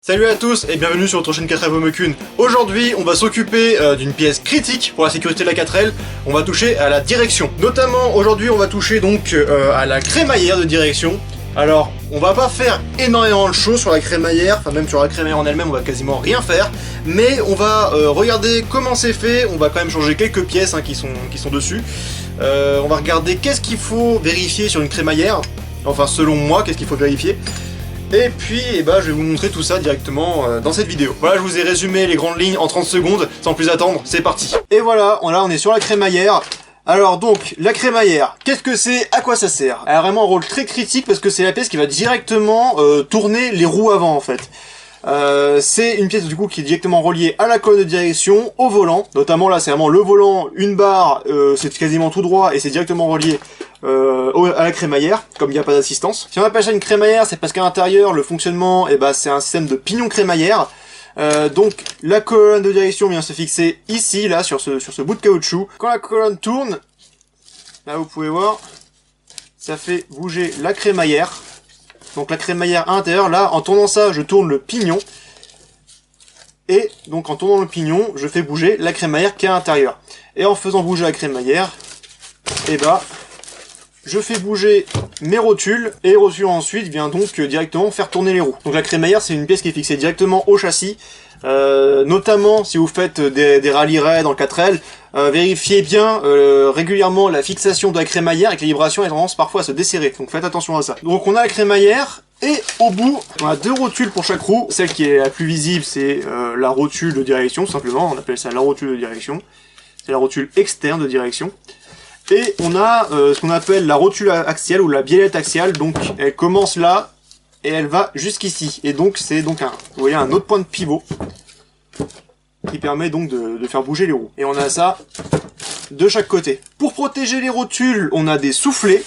Salut à tous et bienvenue sur votre chaîne 4L Vomokun. Aujourd'hui, on va s'occuper d'une pièce critique pour la sécurité de la 4L. On va toucher à la direction. Notamment, aujourd'hui, on va toucher donc à la crémaillère de direction. Alors, on va pas faire énormément de choses sur la crémaillère, enfin même sur la crémaillère en elle-même, on va quasiment rien faire. Mais on va regarder comment c'est fait, on va quand même changer quelques pièces qui sont dessus. On va regarder qu'est-ce qu'il faut vérifier sur une crémaillère. Enfin, selon moi, qu'est-ce qu'il faut vérifier. Et puis, je vais vous montrer tout ça directement dans cette vidéo. Voilà, je vous ai résumé les grandes lignes en 30 secondes, sans plus attendre, c'est parti. Et voilà, on est sur la crémaillère. Alors donc, la crémaillère, qu'est-ce que c'est? À quoi ça sert? Elle a vraiment un rôle très critique parce que c'est la pièce qui va directement tourner les roues avant en fait. C'est une pièce du coup qui est directement reliée à la colonne de direction, au volant. Notamment là, c'est vraiment le volant, une barre, c'est quasiment tout droit et c'est directement relié à la crémaillère, comme il n'y a pas d'assistance. Si on appelle ça une crémaillère, c'est parce qu'à l'intérieur, le fonctionnement, c'est un système de pignon crémaillère. Donc la colonne de direction vient se fixer ici, là, sur ce bout de caoutchouc. Quand la colonne tourne, là vous pouvez voir, ça fait bouger la crémaillère. Donc la crémaillère à l'intérieur, là, en tournant ça, je tourne le pignon. Et donc en tournant le pignon, je fais bouger la crémaillère qui est à l'intérieur. Et en faisant bouger la crémaillère, je fais bouger mes rotules, et les rotules ensuite vient donc directement faire tourner les roues. Donc la crémaillère, c'est une pièce qui est fixée directement au châssis, notamment si vous faites des rallye raids dans le 4L, vérifiez bien régulièrement la fixation de la crémaillère, avec les vibrations elles ont tendance parfois à se desserrer, donc faites attention à ça. Donc on a la crémaillère, et au bout, on a deux rotules pour chaque roue. Celle qui est la plus visible, c'est la rotule de direction, simplement, on appelle ça la rotule de direction. C'est la rotule externe de direction. Et on a ce qu'on appelle la rotule axiale ou la biellette axiale, donc elle commence là et elle va jusqu'ici. Et donc c'est donc vous voyez un autre point de pivot qui permet donc de faire bouger les roues. Et on a ça de chaque côté. Pour protéger les rotules, on a des soufflets.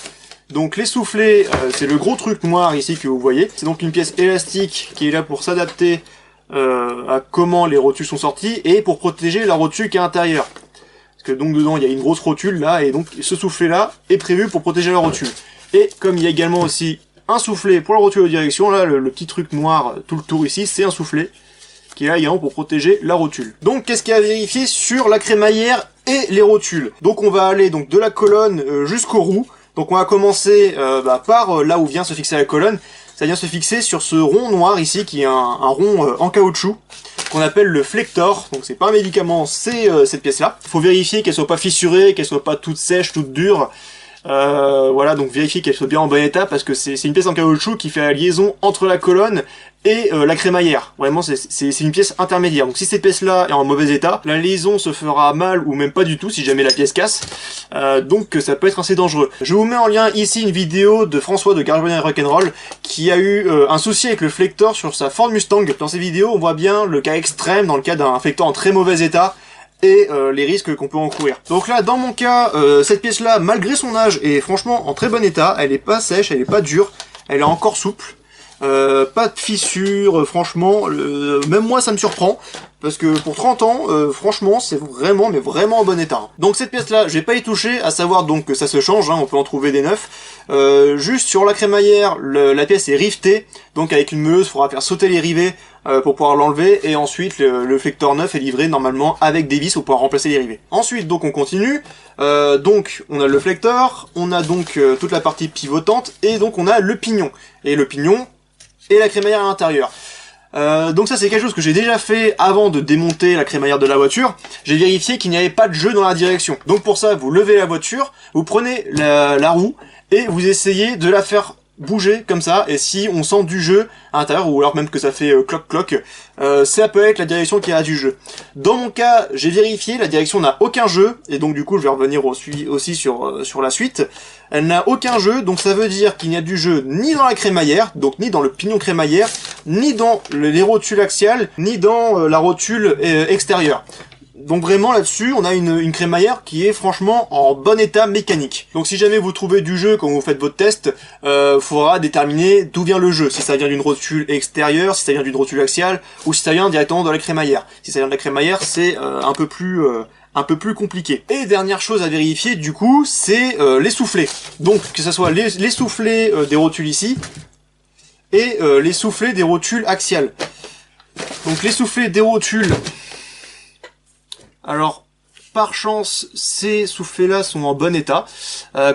Donc les soufflets, c'est le gros truc noir ici que vous voyez. C'est donc une pièce élastique qui est là pour s'adapter à comment les rotules sont sorties et pour protéger la rotule qui est à l'intérieur. Parce que donc dedans il y a une grosse rotule là, et donc ce soufflet là est prévu pour protéger la rotule. Et comme il y a également aussi un soufflet pour la rotule de direction, là le petit truc noir tout le tour ici, c'est un soufflet qui est là également pour protéger la rotule. Donc qu'est-ce qu'il y a à vérifier sur la crémaillère et les rotules? Donc on va aller donc de la colonne jusqu'aux roues. Donc on va commencer par là où vient se fixer la colonne. Ça vient se fixer sur ce rond noir ici qui est un rond en caoutchouc qu'on appelle le flector. Donc c'est pas un médicament, c'est cette pièce là. Il faut vérifier qu'elle soit pas fissurée, qu'elle soit pas toute sèche, toute dure. Voilà, donc vérifier qu'elle soit bien en bon état parce que c'est une pièce en caoutchouc qui fait la liaison entre la colonne et la crémaillère. Vraiment c'est une pièce intermédiaire. Donc si cette pièce là est en mauvais état, la liaison se fera mal ou même pas du tout si jamais la pièce casse. Donc ça peut être assez dangereux. Je vous mets en lien ici une vidéo de François de Garage Rock'n'Roll qui a eu un souci avec le flector sur sa Ford Mustang. Dans ces vidéos on voit bien le cas extrême dans le cas d'un flector en très mauvais état et les risques qu'on peut encourir. Donc là, dans mon cas, cette pièce-là, malgré son âge, est franchement en très bon état. Elle est pas sèche, elle est pas dure, elle est encore souple. Pas de fissures, franchement, même moi ça me surprend, parce que pour 30 ans, franchement, c'est vraiment, mais vraiment en bon état. Donc cette pièce-là, je vais pas y toucher, à savoir donc que ça se change, on peut en trouver des neufs. Juste sur la crémaillère, la pièce est rivetée, donc avec une meuleuse, il faudra faire sauter les rivets pour pouvoir l'enlever, et ensuite le flector neuf est livré normalement avec des vis pour pouvoir remplacer les rivets. Ensuite, donc on continue, donc on a le flector, on a donc toute la partie pivotante, et donc on a le pignon. Et le pignon, et la crémaillère à l'intérieur. Donc ça c'est quelque chose que j'ai déjà fait avant de démonter la crémaillère de la voiture. J'ai vérifié qu'il n'y avait pas de jeu dans la direction. Donc pour ça, vous levez la voiture, vous prenez la roue et vous essayez de la faire bouger comme ça, et si on sent du jeu à l'intérieur, ou alors même que ça fait cloc-cloc, ça peut être la direction qui a du jeu. Dans mon cas, j'ai vérifié, la direction n'a aucun jeu, et donc du coup je vais revenir aussi sur la suite. Elle n'a aucun jeu, donc ça veut dire qu'il n'y a du jeu ni dans la crémaillère, donc ni dans le pignon crémaillère, ni dans les rotules axiales, ni dans la rotule extérieure. Donc vraiment là-dessus, on a une crémaillère qui est franchement en bon état mécanique. Donc si jamais vous trouvez du jeu quand vous faites votre test, faudra déterminer d'où vient le jeu. Si ça vient d'une rotule extérieure, si ça vient d'une rotule axiale, ou si ça vient directement de la crémaillère. Si ça vient de la crémaillère, c'est un peu plus compliqué. Et dernière chose à vérifier du coup, c'est les soufflets. Donc que ce soit les soufflets des rotules ici, et les soufflets des rotules axiales. Donc les soufflets des rotules. Alors, par chance, ces soufflets-là sont en bon état.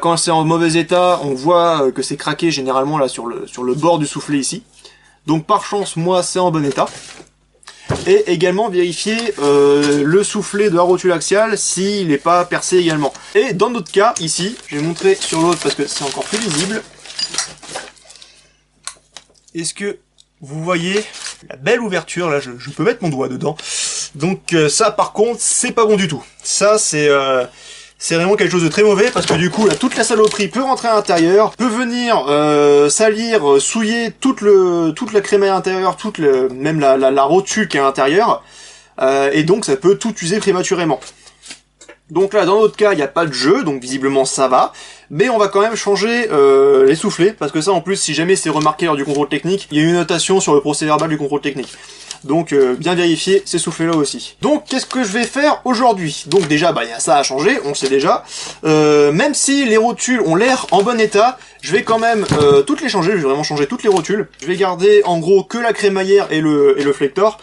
Quand c'est en mauvais état, on voit que c'est craqué généralement là sur le bord du soufflet ici. Donc par chance, moi, c'est en bon état. Et également vérifier le soufflet de la rotule axiale s'il n'est pas percé également. Et dans notre cas, ici, je vais montrer sur l'autre parce que c'est encore plus visible. Est-ce que vous voyez la belle ouverture, là je peux mettre mon doigt dedans. Donc ça par contre c'est pas bon du tout. Ça c'est vraiment quelque chose de très mauvais parce que du coup là toute la saloperie peut rentrer à l'intérieur, peut venir salir, souiller toute la crémaille intérieure, même la rotule qui est à l'intérieur. Et donc ça peut tout user prématurément. Donc là, dans notre cas, il n'y a pas de jeu, donc visiblement ça va. Mais on va quand même changer les soufflets, parce que ça, en plus, si jamais c'est remarqué lors du contrôle technique, il y a une notation sur le procès-verbal du contrôle technique. Donc, bien vérifier ces soufflets-là aussi. Donc, qu'est-ce que je vais faire aujourd'hui? Donc déjà, il y a ça à changer, on le sait déjà. Même si les rotules ont l'air en bon état, je vais quand même toutes les changer, je vais vraiment changer toutes les rotules. Je vais garder, en gros, que la crémaillère et le flector.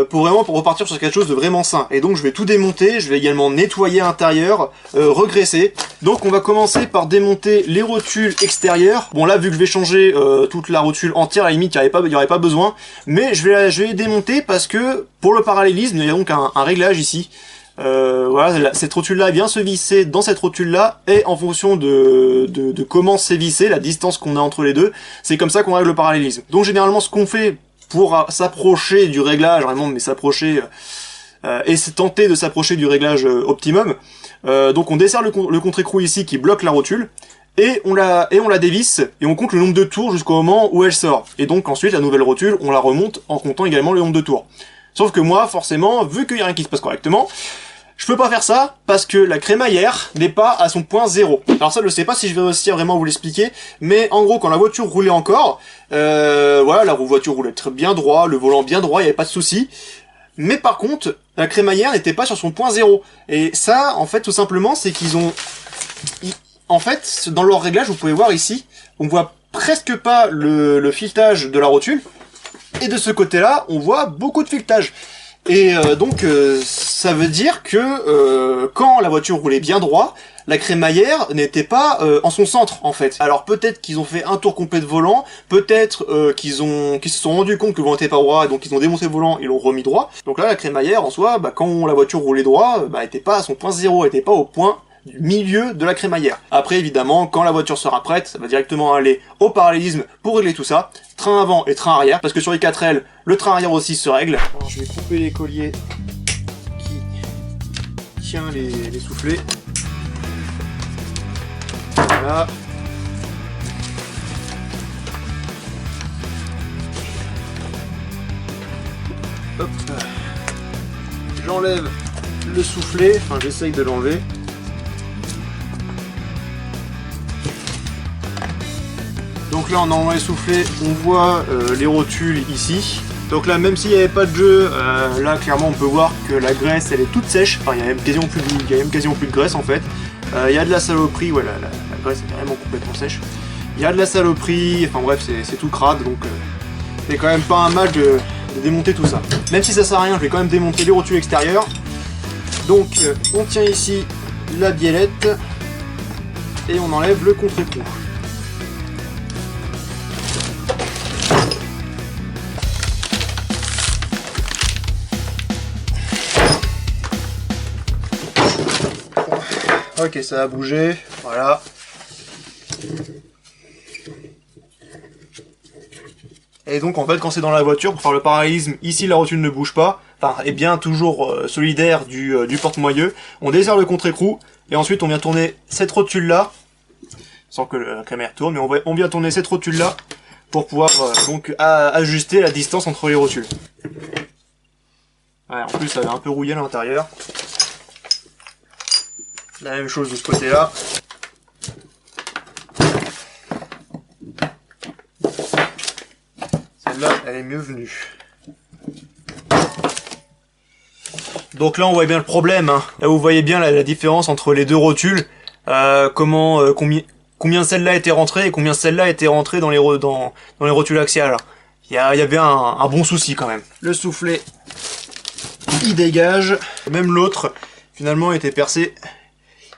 Pour repartir sur quelque chose de vraiment sain. Et donc je vais tout démonter, je vais également nettoyer l'intérieur, regresser. Donc on va commencer par démonter les rotules extérieures. Bon là vu que je vais changer toute la rotule entière, à la limite il n'y aurait pas besoin. Mais je vais les démonter parce que pour le parallélisme, il y a donc un réglage ici. Voilà, cette rotule là vient se visser dans cette rotule là et en fonction de comment c'est vissé, la distance qu'on a entre les deux, c'est comme ça qu'on règle le parallélisme. Donc généralement ce qu'on fait pour s'approcher du réglage, vraiment, mais s'approcher et tenter de s'approcher du réglage optimum. Donc on desserre le contre-écrou ici qui bloque la rotule, et on la dévisse, et on compte le nombre de tours jusqu'au moment où elle sort. Et donc ensuite la nouvelle rotule, on la remonte en comptant également le nombre de tours. Sauf que moi, forcément, vu qu'il y a rien qui se passe correctement, je peux pas faire ça parce que la crémaillère n'est pas à son point 0. Alors ça, je sais pas si je vais réussir vraiment à vous l'expliquer, mais en gros, quand la voiture roulait encore, voilà, la voiture roulait très bien droit, le volant bien droit, il n'y avait pas de souci. Mais par contre, la crémaillère n'était pas sur son point 0. Et ça, en fait, tout simplement, c'est qu'ils ont... En fait, dans leur réglage, vous pouvez voir ici, on voit presque pas le filetage de la rotule. Et de ce côté-là, on voit beaucoup de filetage. Et donc ça veut dire que quand la voiture roulait bien droit, la crémaillère n'était pas en son centre en fait. Alors peut-être qu'ils ont fait un tour complet de volant, peut-être qu'ils se sont rendus compte que le volant n'était pas droit, donc ils ont démonté le volant, ils l'ont remis droit. Donc là la crémaillère en soi, quand la voiture roulait droit, elle était pas à son point 0, elle était pas au point du milieu de la crémaillère. Après évidemment, quand la voiture sera prête, ça va directement aller au parallélisme pour régler tout ça. Train avant et train arrière, parce que sur les 4L, le train arrière aussi se règle. Alors, je vais couper les colliers qui tient les soufflets. Voilà. Hop. J'enlève le soufflet, enfin j'essaye de l'enlever. Donc là on a enlevé les soufflets, on voit les rotules ici. Donc là même s'il n'y avait pas de jeu, là clairement on peut voir que la graisse elle est toute sèche. Enfin il y a même quasiment plus de graisse en fait. Il y a de la saloperie, ouais, la graisse est carrément complètement sèche. Il y a de la saloperie, enfin bref c'est tout crade, donc c'est quand même pas un mal de démonter tout ça. Même si ça sert à rien, je vais quand même démonter les rotules extérieures. Donc on tient ici la biellette et on enlève le contre-écrou. Ok, ça a bougé, voilà. Et donc en fait quand c'est dans la voiture, pour faire le parallélisme, ici la rotule ne bouge pas, enfin est bien toujours solidaire du porte-moyeu. On desserre le contre-écrou, et ensuite on vient tourner cette rotule là, sans que la caméra tourne, mais on vient tourner cette rotule là, pour pouvoir donc ajuster la distance entre les rotules. Ouais, en plus elle est un peu rouillée à l'intérieur. La même chose de ce côté-là. Celle-là, elle est mieux venue. Donc là, on voit bien le problème. Hein. Là, vous voyez bien la différence entre les deux rotules. Combien celle-là était rentrée et combien celle-là était rentrée dans les rotules axiales. il y avait un bon souci quand même. Le soufflet, il dégage. Même l'autre, finalement, était percé.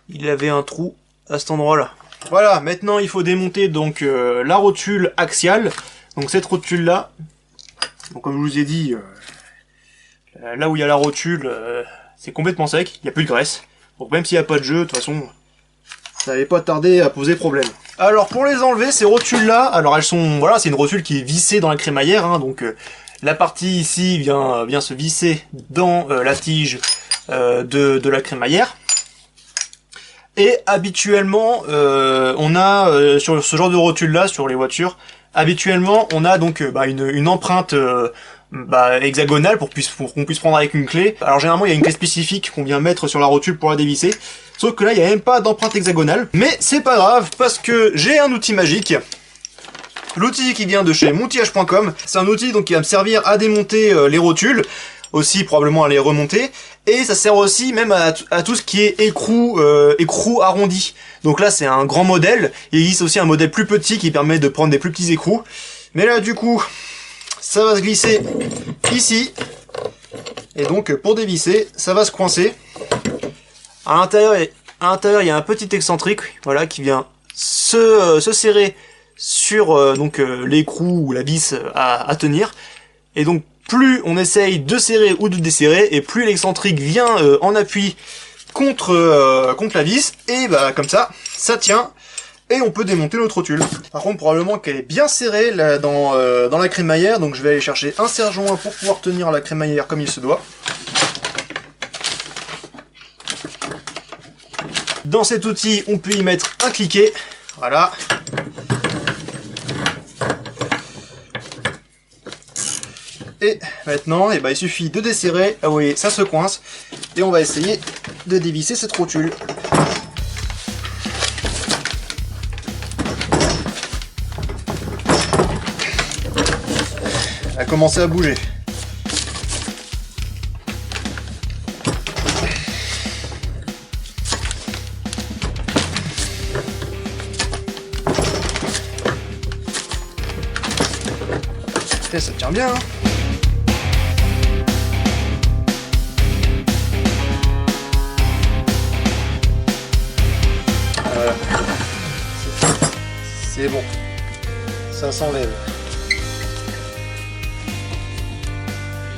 Il avait un trou à cet endroit-là. Voilà, maintenant il faut démonter donc la rotule axiale. Donc cette rotule là, donc comme je vous ai dit, là où il y a la rotule, c'est complètement sec, il n'y a plus de graisse. Donc même s'il n'y a pas de jeu, de toute façon, ça n'allait pas tarder à poser problème. Alors pour les enlever, ces rotules là, alors elles sont, voilà, c'est une rotule qui est vissée dans la crémaillère, hein, donc la partie ici vient se visser dans la tige de la crémaillère. Et habituellement, on a sur ce genre de rotule là, sur les voitures, habituellement on a donc une empreinte hexagonale pour qu'on puisse prendre avec une clé. Alors généralement il y a une clé spécifique qu'on vient mettre sur la rotule pour la dévisser. Sauf que là il n'y a même pas d'empreinte hexagonale. Mais c'est pas grave parce que j'ai un outil magique. L'outil qui vient de chez montillage.com. C'est un outil donc qui va me servir à démonter les rotules. Aussi probablement à les remonter, et ça sert aussi même à tout ce qui est écrou arrondi. Donc là c'est un grand modèle, il existe aussi un modèle plus petit qui permet de prendre des plus petits écrous, mais là du coup ça va se glisser ici, et donc pour dévisser ça va se coincer. À l'intérieur il y a un petit excentrique, voilà, qui vient se serrer sur l'écrou ou la vis à tenir, et donc plus on essaye de serrer ou de desserrer, et plus l'excentrique vient en appui contre la vis, et bah comme ça tient, et on peut démonter notre rotule. Par contre probablement qu'elle est bien serrée là, dans la crémaillère, donc je vais aller chercher un serre-joint pour pouvoir tenir la crémaillère comme il se doit. Dans cet outil on peut y mettre un cliquet, voilà. Et maintenant, il suffit de desserrer. Ah oui, ça se coince. Et on va essayer de dévisser cette rotule. Elle a commencé à bouger. Et ça tient bien, hein. Voilà. C'est bon. Ça s'enlève.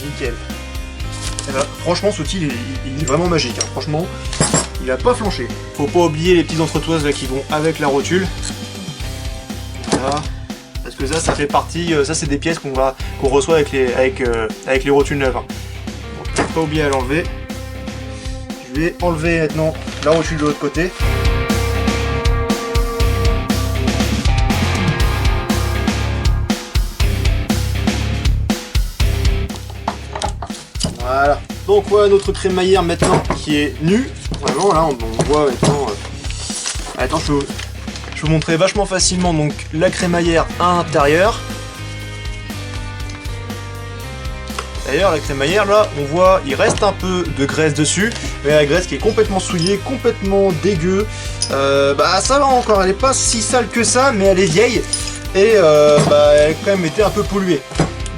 Nickel. Et là, franchement, ce outil, il est vraiment magique. Hein. Franchement, il a pas flanché. Faut pas oublier les petites entretoises là qui vont avec la rotule. Voilà. Parce que ça fait partie. Ça, c'est des pièces qu'on reçoit avec les rotules neuves. Hein. Donc, faut pas oublier à l'enlever. Je vais enlever maintenant la rotule de l'autre côté. Voilà. Donc voilà notre crémaillère maintenant qui est nue. Vraiment là on voit maintenant. Attends, je vais vous montrer vachement facilement donc la crémaillère à l'intérieur. D'ailleurs la crémaillère là on voit il reste un peu de graisse dessus, mais la graisse qui est complètement souillée, complètement dégueu. Ça va encore, elle est pas si sale que ça, mais elle est vieille et elle a quand même été un peu polluée.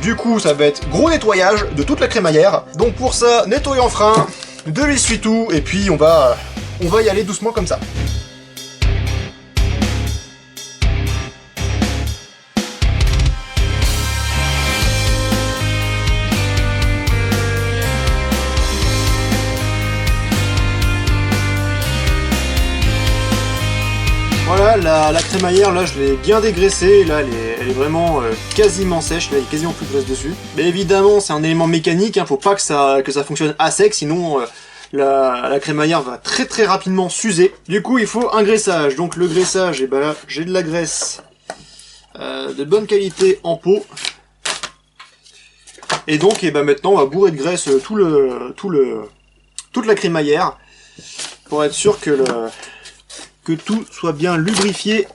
Du coup, ça va être gros nettoyage de toute la crémaillère. Donc pour ça, nettoyant frein, de l'essuie-tout, et puis on va y aller doucement comme ça. Voilà, la crémaillère, là, je l'ai bien dégraissée. Là, elle est vraiment quasiment sèche. Là, il y a quasiment plus de graisse dessus. Mais évidemment, c'est un élément mécanique. Hein, faut pas que ça fonctionne à sec, sinon la crémaillère va très très rapidement s'user. Du coup, il faut un graissage. Donc le graissage, et là, j'ai de la graisse de bonne qualité en pot. Et donc, maintenant, on va bourrer de graisse toute la crémaillère pour être sûr que tout soit bien lubrifié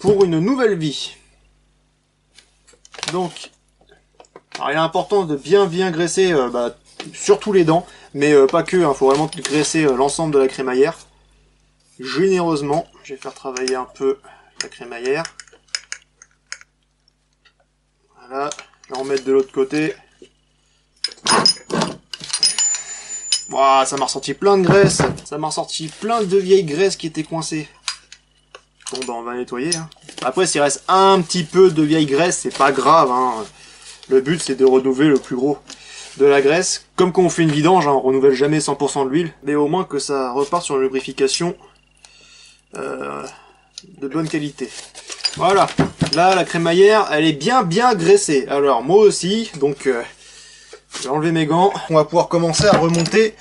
pour une nouvelle vie. Donc, alors il est important de bien graisser surtout les dents, mais pas que, hein, faut vraiment graisser l'ensemble de la crémaillère généreusement. Je vais faire travailler un peu la crémaillère. Voilà, je vais en mettre de l'autre côté. Wow, ça m'a ressorti plein de graisse. Ça m'a ressorti plein de vieilles graisses qui étaient coincées. Bon bah on va nettoyer. Hein. Après s'il reste un petit peu de vieille graisse, c'est pas grave. Hein. Le but c'est de renouveler le plus gros de la graisse. Comme quand on fait une vidange, hein, on renouvelle jamais 100% de l'huile. Mais au moins que ça reparte sur une lubrification de bonne qualité. Voilà. Là la crémaillère elle est bien graissée. Alors moi aussi, donc... je vais enlever mes gants. On va pouvoir commencer à remonter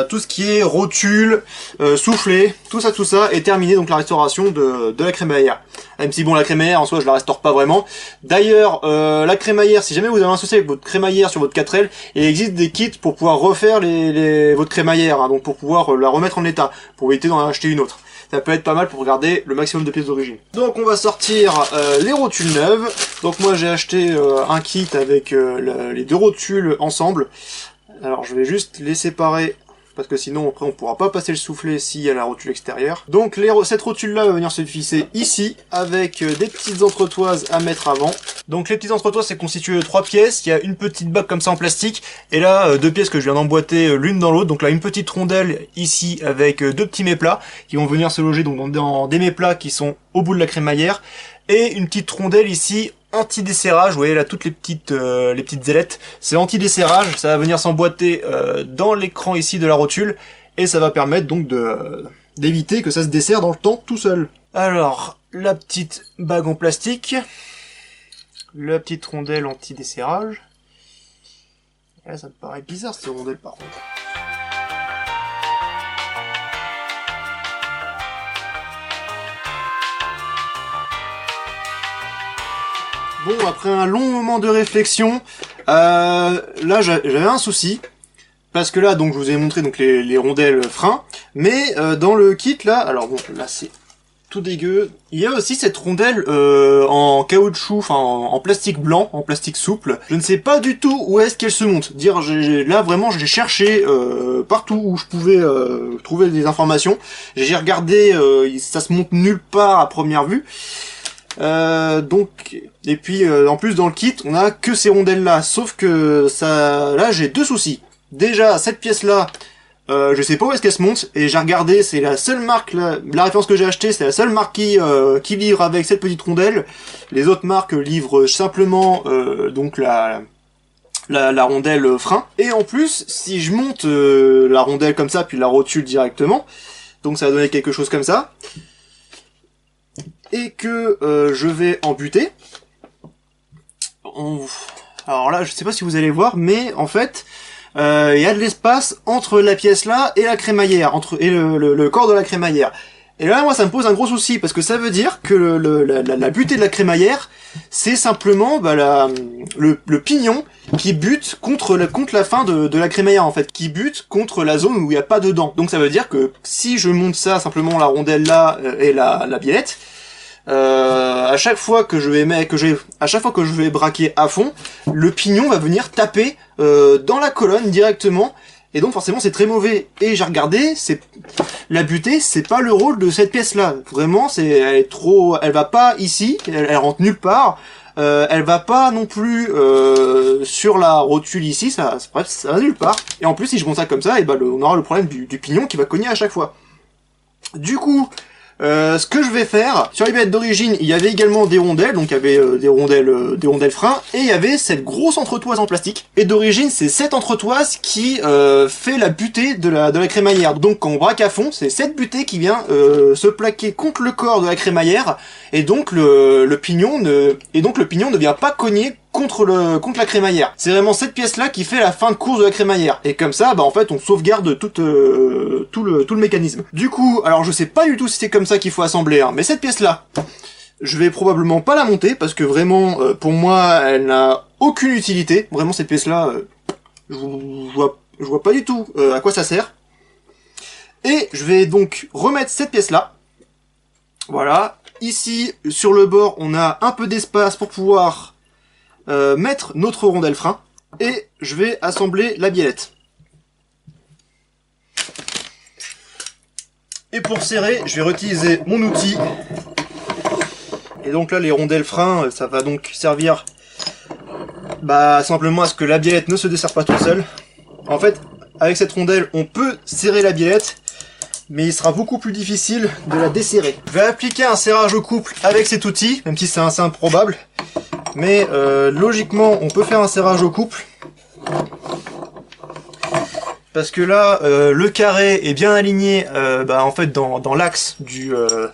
tout ce qui est rotule, soufflé, tout ça et terminer donc la restauration de la crémaillère. Même si bon la crémaillère en soi je la restaure pas vraiment. D'ailleurs la crémaillère, si jamais vous avez un souci avec votre crémaillère sur votre 4L, il existe des kits pour pouvoir refaire votre crémaillère, hein, donc pour pouvoir la remettre en état, pour éviter d'en acheter une autre. Ça peut être pas mal pour garder le maximum de pièces d'origine. Donc on va sortir les rotules neuves. Donc moi j'ai acheté un kit avec les deux rotules ensemble. Alors je vais juste les séparer parce que sinon après on pourra pas passer le soufflet s'il y a la rotule extérieure. Donc cette rotule là va venir se visser ici avec des petites entretoises à mettre avant. Donc les petites entretoises c'est constitué de 3 pièces, il y a une petite bague comme ça en plastique et là 2 pièces que je viens d'emboîter l'une dans l'autre. Donc là une petite rondelle ici avec 2 petits méplats qui vont venir se loger donc dans des méplats qui sont au bout de la crémaillère et une petite rondelle ici anti-desserrage. Vous voyez là toutes les petites ailettes, c'est anti-desserrage, ça va venir s'emboîter dans l'écran ici de la rotule et ça va permettre donc d'éviter que ça se desserre dans le temps tout seul. Alors la petite bague en plastique, la petite rondelle anti-desserrage. Là ça me paraît bizarre cette rondelle par contre. Bon, après un long moment de réflexion, là j'avais un souci, parce que là donc je vous ai montré donc les rondelles freins, mais dans le kit là, alors bon là c'est tout dégueu, il y a aussi cette rondelle en caoutchouc, enfin en plastique blanc, en plastique souple. Je ne sais pas du tout où est-ce qu'elle se monte. Là vraiment j'ai cherché partout où je pouvais trouver des informations. J'ai regardé, ça se monte nulle part à première vue. Donc et puis en plus dans le kit on a que ces rondelles là, sauf que ça là j'ai deux soucis. Déjà cette pièce là je sais pas où est-ce qu'elle se monte et j'ai regardé, c'est la seule marque là, la référence que j'ai acheté c'est la seule marque qui livre avec cette petite rondelle. Les autres marques livrent simplement donc la rondelle frein. Et en plus si je monte la rondelle comme ça puis la rotule directement, donc ça va donner quelque chose comme ça. Et que je vais en buter. Alors là, je sais pas si vous allez voir, mais en fait, il y a de l'espace entre la pièce là et la crémaillère, et le corps de la crémaillère. Et là, moi, ça me pose un gros souci, parce que ça veut dire que la butée de la crémaillère, c'est simplement le pignon qui bute contre la fin de la crémaillère, en fait, qui bute contre la zone où il n'y a pas de dents. Donc ça veut dire que si je monte ça, simplement la rondelle là et la biellette, à chaque fois que je vais braquer à fond, le pignon va venir taper dans la colonne directement, et donc forcément c'est très mauvais. Et j'ai regardé, la butée, c'est pas le rôle de cette pièce là. Vraiment, elle va pas ici, elle rentre nulle part. Elle va pas non plus sur la rotule ici, ça va nulle part. Et en plus si je monte ça comme ça, et on aura le problème du pignon qui va cogner à chaque fois. Du coup, ce que je vais faire, sur les billettes d'origine, il y avait également des rondelles, donc il y avait des rondelles freins, et il y avait cette grosse entretoise en plastique. Et d'origine, c'est cette entretoise qui fait la butée de la crémaillère. Donc quand on braque à fond, c'est cette butée qui vient se plaquer contre le corps de la crémaillère, et donc le pignon ne vient pas cogner contre la crémaillère. C'est vraiment cette pièce là qui fait la fin de course de la crémaillère. Et comme ça, en fait, on sauvegarde tout le mécanisme. Du coup, alors je sais pas du tout si c'est comme ça qu'il faut assembler, hein, mais cette pièce là, je vais probablement pas la monter parce que vraiment, pour moi, elle n'a aucune utilité. Vraiment, cette pièce là, je vois pas du tout à quoi ça sert. Et je vais donc remettre cette pièce là. Voilà. Ici, sur le bord, on a un peu d'espace pour pouvoir mettre notre rondelle frein, et je vais assembler la biellette. Et pour serrer, je vais réutiliser mon outil. Et donc là, les rondelles frein, ça va donc servir Bah simplement à ce que la biellette ne se desserre pas toute seule. En fait, avec cette rondelle, on peut serrer la biellette, mais il sera beaucoup plus difficile de la desserrer. Je vais appliquer un serrage au couple avec cet outil, même si c'est assez improbable. Mais logiquement, on peut faire un serrage au couple. Parce que là, le carré est bien aligné en fait dans l'axe de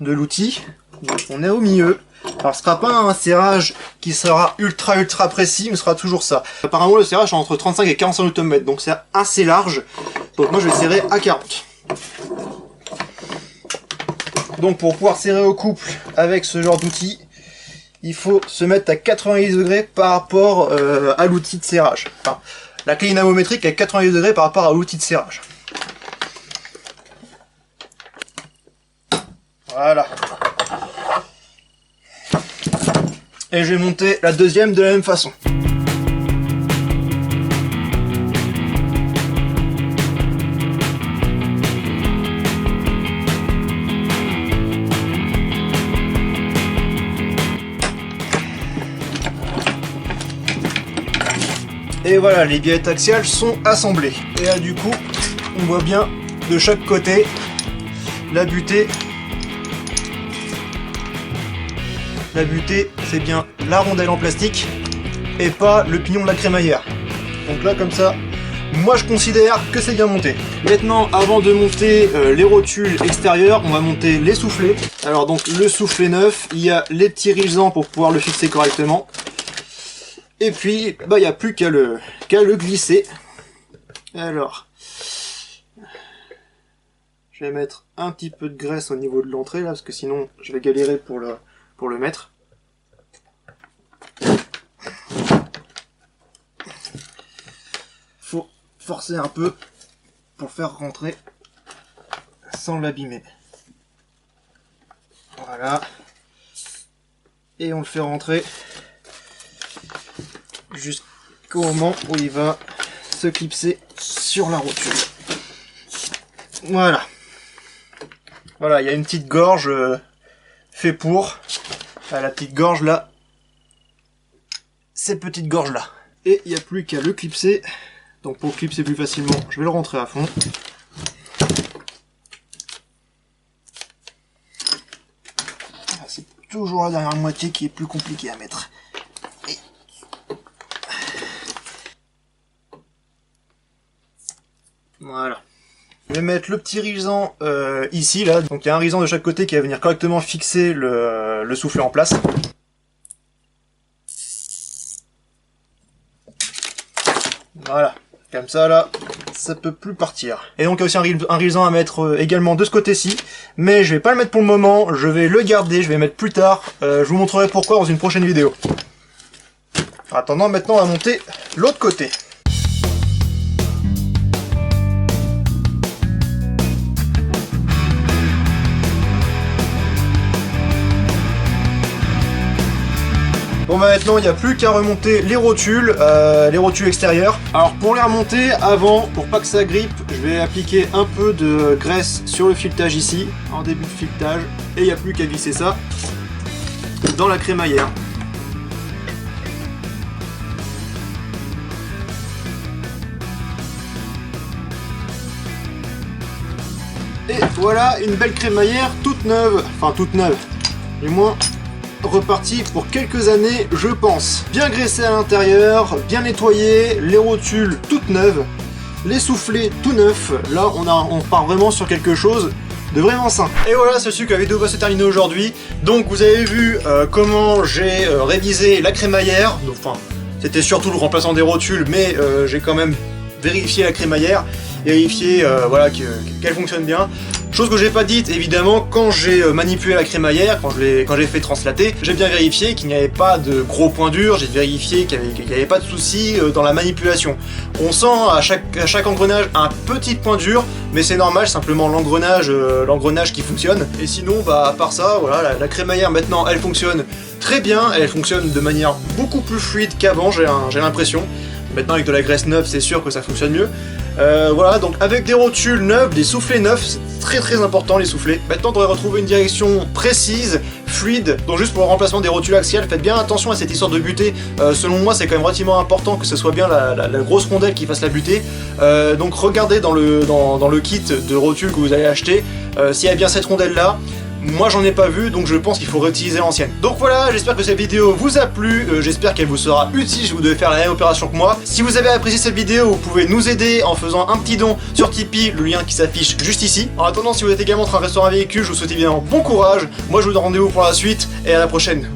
l'outil. Donc on est au milieu. Alors ce sera pas un serrage qui sera ultra précis, mais ce sera toujours ça. Apparemment le serrage est entre 35 et 45 Nm, donc c'est assez large. Donc moi je vais serrer à 40. Donc pour pouvoir serrer au couple avec ce genre d'outil, il faut se mettre à 90 degrés par rapport à l'outil de serrage. Enfin, la clé dynamométrique est à 90 degrés par rapport à l'outil de serrage. Voilà. Et je vais monter la deuxième de la même façon. Et voilà, les biellettes axiales sont assemblées. Et là du coup, on voit bien de chaque côté la butée. La butée, c'est bien la rondelle en plastique et pas le pignon de la crémaillère. Donc là, comme ça, moi je considère que c'est bien monté. Maintenant, avant de monter les rotules extérieures, on va monter les soufflets. Alors donc le soufflet neuf, il y a les petits rilsans pour pouvoir le fixer correctement. Et puis, il n'y a plus qu'à le glisser. Alors, je vais mettre un petit peu de graisse au niveau de l'entrée là, parce que sinon je vais galérer pour le mettre. Faut forcer un peu pour faire rentrer sans l'abîmer. Voilà. Et on le fait rentrer jusqu'au moment où il va se clipser sur la rotule. Voilà. Voilà, il y a une petite gorge fait pour. La petite gorge là. Cette petite gorge là. Et il n'y a plus qu'à le clipser. Donc pour le clipser plus facilement, je vais le rentrer à fond. C'est toujours la dernière moitié qui est plus compliquée à mettre. Et... voilà. Je vais mettre le petit rilsan ici, là. Donc il y a un rilsan de chaque côté qui va venir correctement fixer le soufflet en place. Voilà. Comme ça, là, ça peut plus partir. Et donc il y a aussi un rilsan à mettre également de ce côté-ci. Mais je vais pas le mettre pour le moment, je vais le garder, je vais le mettre plus tard. Je vous montrerai pourquoi dans une prochaine vidéo. En attendant, maintenant on va monter l'autre côté. Bon bah maintenant il n'y a plus qu'à remonter les rotules extérieures. Alors pour les remonter, avant, pour pas que ça grippe, je vais appliquer un peu de graisse sur le filetage ici, en début de filetage, et il n'y a plus qu'à visser ça dans la crémaillère. Et voilà une belle crémaillère toute neuve, enfin toute neuve, du moins reparti pour quelques années, je pense. Bien graissé à l'intérieur, bien nettoyé, les rotules toutes neuves, les soufflets tout neufs. Là, on part vraiment sur quelque chose de vraiment sain. Et voilà, c'est sûr que la vidéo va se terminer aujourd'hui. Donc, vous avez vu comment j'ai révisé la crémaillère. Donc, enfin, c'était surtout le remplaçant des rotules, mais j'ai quand même vérifié la crémaillère, vérifié voilà, qu'elle fonctionne bien. Chose que j'ai pas dite évidemment quand j'ai manipulé la crémaillère, quand j'ai fait translater, j'ai bien vérifié qu'il n'y avait pas de gros points durs, j'ai vérifié qu'il n'y avait pas de soucis dans la manipulation. On sent à chaque engrenage un petit point dur, mais c'est normal, simplement l'engrenage qui fonctionne. Et sinon, bah à part ça, voilà, la crémaillère maintenant elle fonctionne très bien, elle fonctionne de manière beaucoup plus fluide qu'avant, j'ai l'impression. Maintenant avec de la graisse neuve, c'est sûr que ça fonctionne mieux. Voilà, donc avec des rotules neuves, des soufflets neufs, c'est très important les soufflets. Maintenant, on devrait retrouver une direction précise, fluide. Donc juste pour le remplacement des rotules axiales, faites bien attention à cette histoire de butée. Selon moi, c'est quand même relativement important que ce soit bien la grosse rondelle qui fasse la butée. Donc regardez dans le kit de rotules que vous allez acheter, s'il y a bien cette rondelle là. Moi j'en ai pas vu, donc je pense qu'il faut réutiliser l'ancienne. Donc voilà, j'espère que cette vidéo vous a plu, j'espère qu'elle vous sera utile si vous devez faire la même opération que moi. Si vous avez apprécié cette vidéo, vous pouvez nous aider en faisant un petit don sur Tipeee, le lien qui s'affiche juste ici. En attendant, si vous êtes également en train de restaurer un véhicule, je vous souhaite évidemment bon courage. Moi je vous donne rendez-vous pour la suite, et à la prochaine.